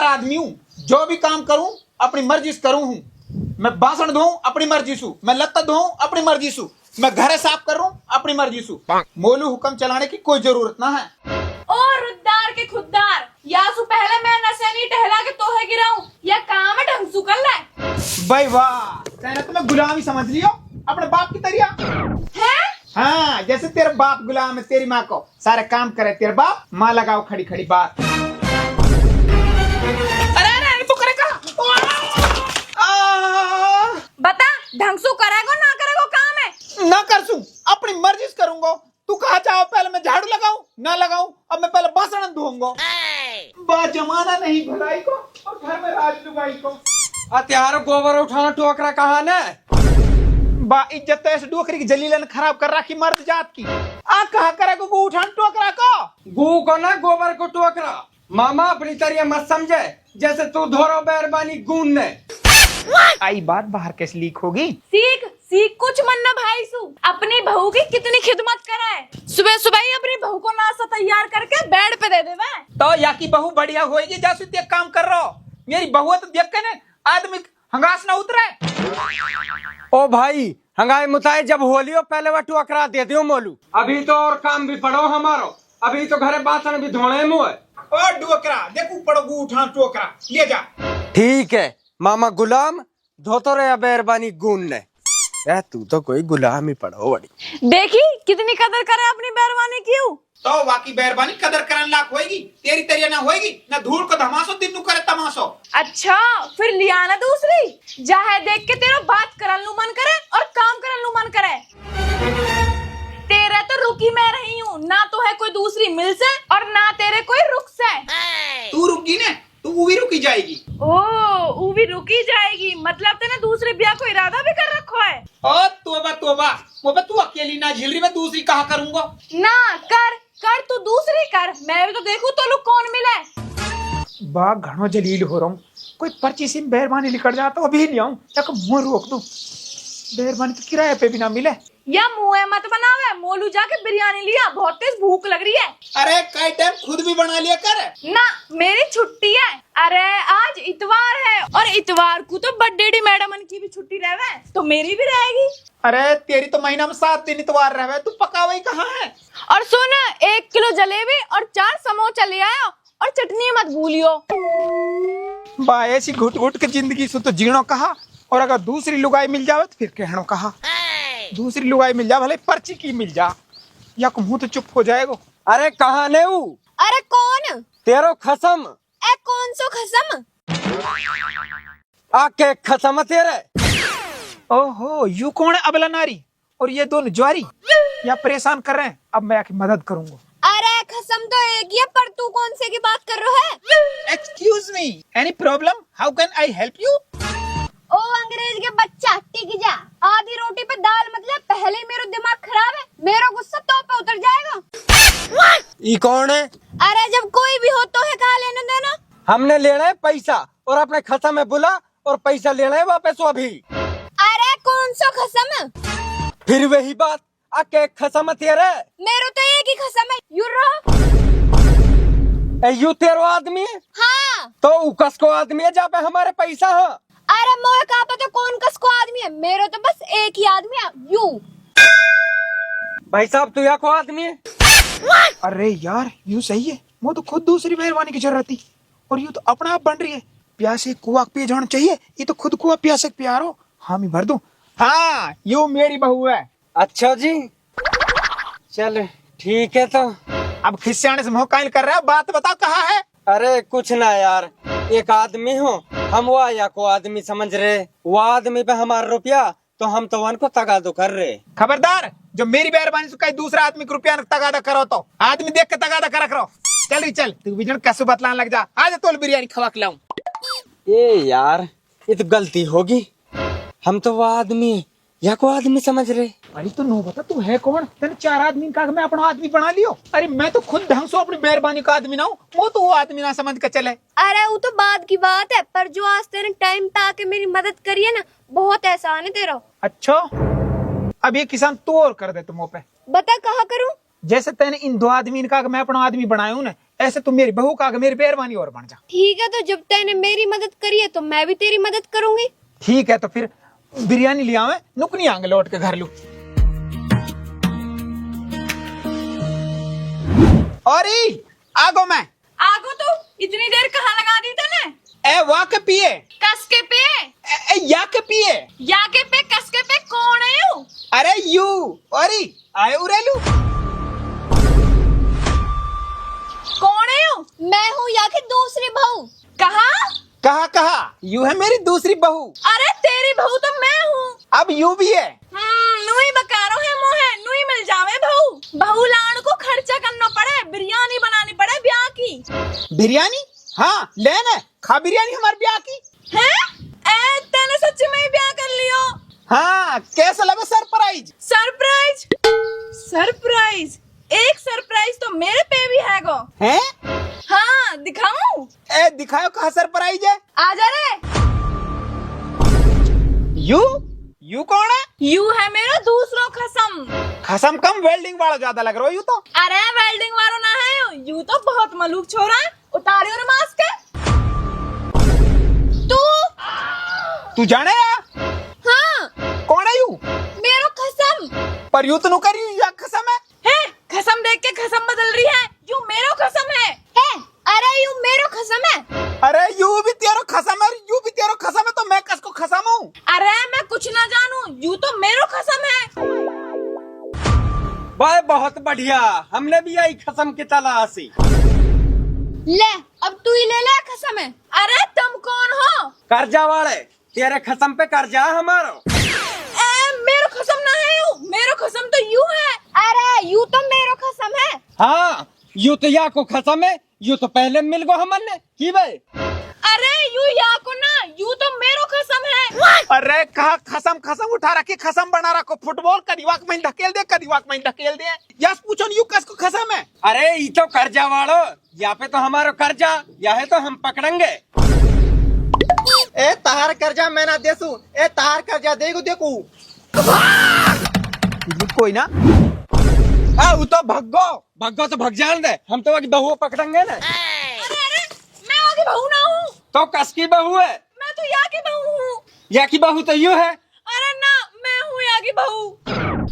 आदमी हूँ, जो भी काम करूँ अपनी मर्जी से करूँ हूँ। मैं बासन धोऊं अपनी मर्जी से, मैं लत्ता धोऊं अपनी मर्जी से, मैं घर साफ करूं अपनी मर्जी से। मोलू हुक्म चलाने की कोई जरूरत ना है। ओ रुद्दार के खुददार, यासु पहले मैं नशे नहीं टहला के तोहे गिराऊं, या काम है ढंग से कर ले। भाई वाह, कहना तुम्हें गुलामी समझ लियो अपने बाप की तरह है। हाँ, जैसे तेरा बाप गुलाम है तेरी माँ को, सारे काम करे तेरा बाप, माँ लगाओ खड़ी खड़ी बात। अरे अरे तू करेगा बता, ढंग से करेगो ना करेगो काम है? ना कर सू, अपनी मर्जी से करूंगा। तू कहा चाहो पहले मैं झाड़ू लगाऊं ना लगाऊं, अब मैं पहले बासन धोऊंगा। बा जमाना नहीं भलाई को और घर में राज लुगाई को। हथियार गोबर उठाना टोकरा कहा ने बा इज्जत तो ऐसे डोकरी की जलीलन खराब कर रखी मर्द जात की। आ कहा करेगो गो उठान टोकरा को, गू को ना गोबर को टोकरा। मामा अपनी तरह मत समझे, जैसे तू धोरो बैरबानी गून ने। आई बात बाहर कैसे लीक होगी। सीख सीख कुछ मन ना भाई सु, अपनी बहू की कितनी खिदमत करे। सुबह सुबह ही अपनी बहू को नाश्ता तैयार करके बेड पे दे देवे। तो या की बहू बढ़िया होएगी जासु देख काम कर रहा हो। मेरी बहू तो देख के ने आदमी हंगास ना उतरे। ओ भाई हंगाई मुताई जब होलियो पहले वह टोकरा दे दियो मोलू। अभी तो और काम भी पड़ो हमारो, अभी तो घरे बासन भी धोने मुँह। ओ डोकरा देखू पड़ो गो उठान टोकरा ले जा। ठीक है मामा गुलाम, धोतो रे बैरबानी गून ने। तू तो कोई गुलाम ही पड़ो बड़ी। देखी कितनी कदर करे अपनी बैरवानी की। तो वाकी बैरबानी कदर करन लाख होएगी, तेरी तरिया ना होएगी ना। धूल को धमासो दिन नु करे तमासो। अच्छा फिर लिया ना दूसरी, जाहे देख के तेरा बात करन लू मन करे और काम करन लू मन करे। तेरा तो रुकी मैं रही हूँ, ना तो है कोई दूसरी मिल से और ना तेरे कोई रुक से। तू रुकी ने तू भी रुकी जाएगी। ओ भी रुकी जाएगी, मतलब तेने दूसरे ब्याह को इरादा भी कर रखो है। ओ तोबा तोबा, वो तू अकेली ना झेल रही, मैं दूसरी कहा करूंगा। ना कर कर तू दूसरी कर, मैं भी तो देखूं तो लोग कौन मिले। बा घणो जलील हो रहा हूँ, कोई पर्ची से बैरबानी निकल जाता अभी नहीं आऊँ, तक मुंह रोक दूं। बैरबानी तो किराए पे भी ना मिले। या मुँह मत बनावे, मोलू जाके बिरयानी लिया, बहुत तेज भूख लग रही है। अरे कई टाइम खुद भी बना लिया कर ना, मेरी छुट्टी है। अरे आज इतवार है और इतवार को तो बर्थडे मैडम की भी छुट्टी रहे, तो मेरी भी रहेगी। अरे तेरी तो महीना में 7 दिन इतवार रहे, तू पकावाई कहाँ है। और सुन, 1 किलो जलेबी और 4 समोसा ले आयो और चटनी मत भूलियो। बा ऐसी घुट घुट के जिंदगी से तो जीणो कहा, और अगर दूसरी लुगाई मिल जावे तो फिर कहनो कहा। दूसरी लुगाई मिल जा भले पर्ची की मिल जा, या मुंह तो चुप हो जाएगा। अरे कहा ने ऊ? अरे कौन? तेरो खसम। ए कौन सो खसम? आके खसम तेरे। ओहो यू कौन है अबला नारी, और ये दोनों ज्वारी या परेशान कर रहे हैं। अब मैं आके मदद करूंगा। अरे खसम तो एक ही है, पर तू कौन से की बात कर रहा है? Excuse me, any problem, how can I help you. ओ अंग्रेज के बच्चा, टिक जा। आधी रोटी पे दाल मतलब, पहले ही मेरा दिमाग खराब है, मेरा गुस्सा तो पे उतर जाएगा। ई कौन है? अरे जब कोई भी हो तो है कहा लेने देना। हमने लेना है पैसा, और अपने खसम में बुला और पैसा लेना है वापस अभी। अरे कौन सा खसम? फिर वही बात, आके खसम तेरे। मेरा तो एक ही खसम है, यू रहो। यू तेरो आदमी है? हाँ। तो उकस को आदमी है जहाँ पे हमारे पैसा है। अरे मोह कहा पता कौन कस को आदमी है, मेरा तो बस एक ही आदमी है, यू। भाई साहब तू यहाँ को आदमी है? अरे यार यू सही है, वो तो खुद दूसरी मेहरबानी की जरूरत थी, और यू तो अपना आप बन रही है। प्यासे कुआ पिए जाना चाहिए, ये तो खुद कुआ प्यासे प्यारो हामी भर दूं। हाँ यू मेरी बहू है। अच्छा जी, चल ठीक है। तो अब खिस्साने से मुँह कायल कर रहा है, बात बताओ कहाँ है। अरे कुछ ना यार, एक आदमी हो हम, वो या को आदमी समझ रहे, वो आदमी पे हमारा रुपया, तो हम तो वन को तगादो कर रहे। खबरदार, जो मेरी मेहरबानी से कहीं दूसरा आदमी को रुपया तगादा करो तो आदमी देख के तगादा कर रखो। चल रही चल, तू बिजन कसु बतलाने लग जा, आज तो बिरयानी खवा खिलाऊं। ये यार ये तो गलती होगी, हम तो वो आदमी या को आदमी समझ रहे। अरे तो नो बता तू है कौन, तेने 4 आदमी का मैं अपना आदमी बना लियो। अरे मैं तो खुद ढंग से अपनी मेहरबानी का आदमी ना हूँ, वो तो वो आदमी ना समझ के चले। अरे वो तो बाद की बात है, पर जो आज तेरे टाइम पे आके मेरी मदद करी है ना, बहुत एहसान है तेरा। अच्छा अब ये किसान तो और कर दे तुम पे। बता कहा करूँ? जैसे तेने इन 2 आदमी का मैं अपना आदमी बनाया हूँ ना, ऐसे तुम मेरी बहू का आगे मेरी मेहरबानी और बन जा। ठीक है, तो जब तैने मेरी मदद करी है तो मैं भी तेरी मदद करूंगी। ठीक है, तो फिर बिरयानी ले आवे, नुकनी आंगे लौट के घर लू। और आगो मैं आगो तो इतनी देर कहाँ लगा दी तने? ए वाह के पिए, कस के पे या के पिए, या के पे कस के पे कौन है यू? अरे यू और आए उरेलू। कौन है यू? मैं हूँ या कि दूसरी बहू। कहाँ? कहा कहा यू है मेरी दूसरी बहू। अरे तेरी बहू तो मैं हूँ। अब यू भी है। नुई बकारो है मोहे, नुई मिल जावे बहू। बहू लान को खर्चा करना पड़े, बिरयानी बनानी पड़े ब्याह की। बिरयानी? हाँ लेना खा बिरयानी हमारे ब्याह की हैं? ए तने सच्ची में ही ब्याह कर लियो? हाँ, कैसा लगा सरप्राइज? सरप्राइज? सरप्राइज? एक सरप्राइज तो मेरे पे भी है गो। हैं? हाँ दिखाऊं? ए दिखाओ कहाँ सरप्राइज है। आजा रे। यू यू कौन है? यू है मेरा दूसरो खसम। खसम कम वेल्डिंग वाला ज्यादा लग रहा हो यू तो। अरे वेल्डिंग वालो ना है यू तो बहुत मलूक छोरा है। उतारियो रे मास्क के। तू जाने या? हाँ कौन है यू? मेरो खसम। पर यू तो नु करी या खसम है। खसम देख के खसम बदल रही है। यू मेरो खसम है। अरे यू मेरो खसम है। अरे यू भी तेरो खसम है, यू भी तेरो खसम है, तो मैं कसको खसम हूँ। अरे मैं कुछ ना जानू, यू तो मेरो खसम है। भाई बहुत बढ़िया, हमने भी आई खसम की तलाशी। ले अब तू ही ले ले खसम है। अरे तुम कौन हो? कर्जा वाले, तेरे खसम पे कर्जा है हमारो। मेरो खसम ना है यू, मेरो खसम तो यू है। अरे यू तो मेरो खसम है। हाँ यू तो या को खसम है, यू तो पहले मिल गो हमने की भाई। अरे यू या को ना, यू तो मेरो खसम है। अरे कहा खसम खसम उठा रखी, खसम बना रखो। फुटबॉल कदी वाक में ढकेल दे, कदी वाक में ढकेल दे। यस पूछो यू कसको खसम है। अरे ये तो कर्जा वालो, या पे तो हमारो कर्जा, या है तो हम पकड़ेंगे। ए तार कर्जा मैं ना देसू, ए तार कर्जा देगू देखू। कोई ना वो तो भगो भगो तो भग जान दे, हम तो बहू पकड़ेंगे ना। अरे मैं आगे बहू ना हूँ। तो कस की बहू है? मैं तो या की बहू हूँ। या की बहू तो यू है। अरे ना मैं हूँ या की बहू।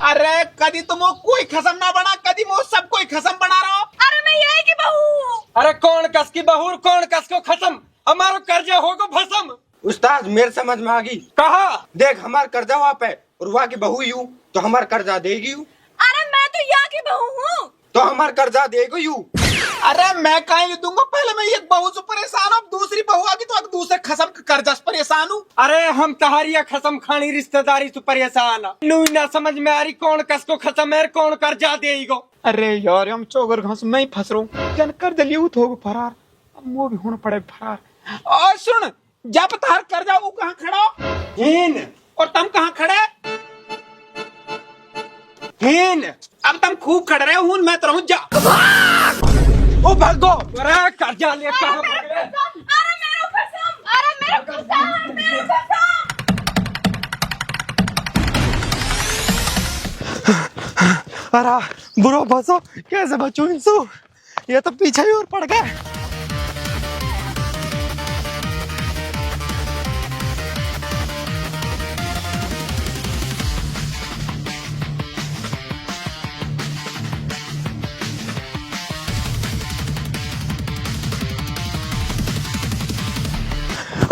अरे कदी तुम कोई खसम ना बना, कदी मो सब कोई खसम बना रहा हो। अरे मैं यही की बहू हूँ। अरे कौन कस की बहू और कौन कस को खसम, हमारो कर्जा होगो भसम। उस्ताद मेरे समझ में आ गई। कहा देख हमार कर्जा वहाँ पे और वहाँ की बहू यू, तो हमार कर्जा देगी यू। अरे मैं तो या की बहू हूँ। तो हमार कर्जा देगो यू। अरे मैं कहीं दूंगा, पहले मैं एक बहू से परेशान हूँ, दूसरी बहू आ गई तो अब दूसरे खसम के कर्जा से परेशान हूँ। अरे हम तहारिया खसम खानी रिश्तेदारी से परेशान। नू ना समझ में आ रही कौन कस को खसम है कौन कर्जा देगो। अरे यार हम चौगर घास में ही फंस रहा हूँ। जन कर दलियो हो फरार, अब वो भी होना पड़े फरार। और सुन, जब तार कर्जा वो कहाँ खड़ा हीन, और तुम कहाँ खड़े? हीन। अब तुम खूब खड़ रहे हो, मैं तो रहूं जा। ओ भगो, अरे कर्जा ले कहाँ भाग रहे? अरे मेरो खसम, अरे मेरो खसम, मेरो खसम। अरे बुरो फंसो, कैसे बचूं इनसे? ये तो पीछे ही और पड़ गए।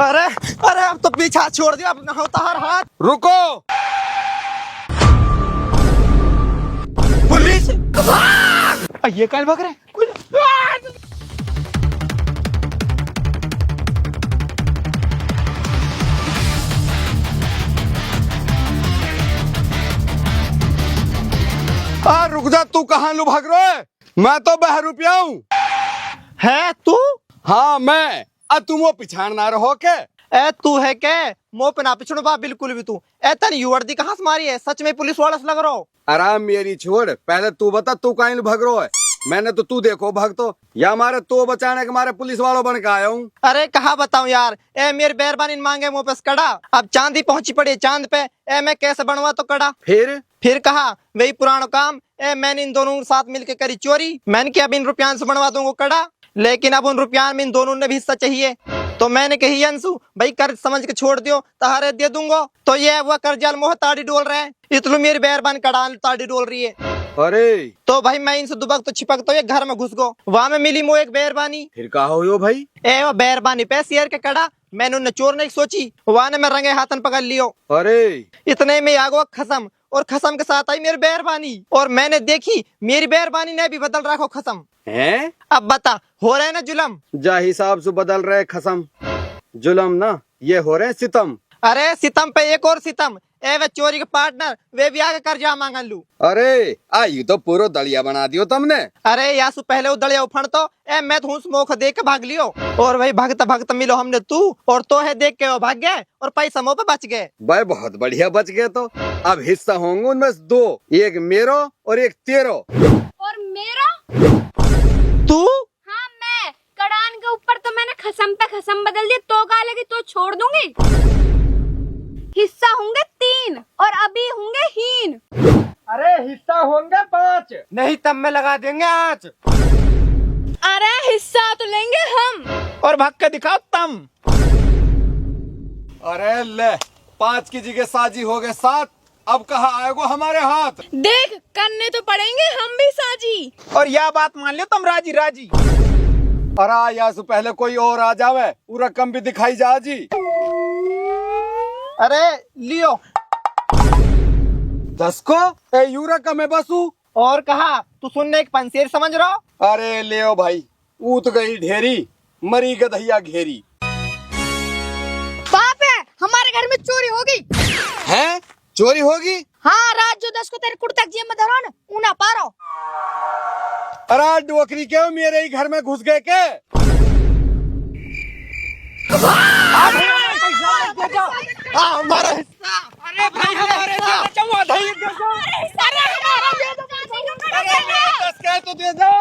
अरे अरे अब तो पीछा छोड़ दिया, अब होता हर हाथ। रुको, पुलिस ये कल भाग रहे रुक जा, तू कहाँ लो भाग रहा है? मैं तो बहरूपिया हूँ। है तू? हाँ मैं। तुम वो पिछाड़ ना रहो के? ए तू है के? मुँह पे ना पिछड़ो बा बिल्कुल भी तू। ए तन यू वर्दी कहाँ से मारी है? सच में पुलिस वाला से लग रहा हो। आराम मेरी छोड़, पहले तू बता तू कहीं भाग रहा है? मैंने तो तू देखो भाग तो, या हमारे तो बचाने के मारे पुलिस वालों बन के आया हूँ। अरे कहाँ बताऊँ यार, ए मेरी मेहरबानी मांगे मुँह पे कड़ा। अब चांदी पहुंची पड़ी है चांद पे, ए मैं कैसे बनवा तो कड़ा। फिर कहा वही पुराना काम। ए मैंने इन दोनों साथ मिलके करी चोरी, मैंने क्या अब इन रुपया से बनवा दूंगा कड़ा। लेकिन अब उन रुपया में इन दोनों ने भी हिस्सा चाहिए। तो मैंने कही अंशु भाई कर्ज समझ के छोड़ दियो, तहारे दे दूंगा। तो ये वह कर्जाल मोह ताड़ी डोल रहे हैं, इतलू मेरी बेरबान कड़ान ताड़ी डोल रही है। अरे तो भाई मैं इनसे दुबक तो छिपक तो ये घर में घुस गो, वहां में मिली मो एक बेरबानी। फिर कहा हो यो भाई? ए वो बेरबानी पे शेर के कड़ा, मैंने उन्हें चोर नहीं सोची, वहां ने मैं रंगे हाथन पकड़ लियो। अरे इतने में आगो खसम, और खसम के साथ आई मेरी बेरबानी, और मैंने देखी मेरी बेरबानी ने भी बदल रखो खसम। हैं? अब बता हो रहे ना जुलम? जा हिसाब से बदल रहे खसम जुलम ना, ये हो रहे सितम। अरे सितम पे एक और सितम, ए वे चोरी के पार्टनर वे भी आगे कर्जा मांगन लू। अरे आयु तो पूरा दलिया बना दियो तुमने। अरे यासु पहले उदड़िया उफण तो ए मैं तो स्मोक देख के भाग लियो, और भाई भगत भगत मिलो हमने तू और तो है देख के वो भाग गए और पैसा मुँह पे बच गए। भाई बहुत बढ़िया बच गए। तो अब हिस्सा होंगे उनमें से दो, एक मेरो और एक तेरो। और मेरा? तू? हाँ मैं कड़ान के ऊपर तो मैंने खसम पे खसम बदल दी, तो कहा लगी तो छोड़ दूंगी। हिस्सा होंगे 3 और अभी होंगे हीन। अरे हिस्सा होंगे 5, नहीं तब में लगा देंगे आज। अरे हिस्सा तो लेंगे हम। और भाग के दिखाओ तम। अरे ले 5 की जगह साजी हो गए 7, अब कहाँ आएगो हमारे हाथ? देख करने तो पड़ेंगे हम भी साजी। और यह बात मान लो तुम राजी राजी। अरे या से पहले कोई और आ जावे, वो रकम भी दिखाई जा जी। अरे लियो 10 को ए यू रकम है बसू। और कहा तू सुनने एक पंसेर समझ रहा? अरे ले भाई, ऊत गई ढेरी, मरी गधैया घेरी। बाप है, हमारे घर में चोरी हो गई। हैं? चोरी होगी? हाँ, रात जो 10 को तेरे कुर्ता जेब में धरो ना, ऊना पारो। अरे डोकरी के मेरे ही घर में घुस गए के? हमारा अरे भाई हमारे बचाओ, धैर्य दे दो। अरे हमारा दे दो। अरे 10 कह तो दे दो।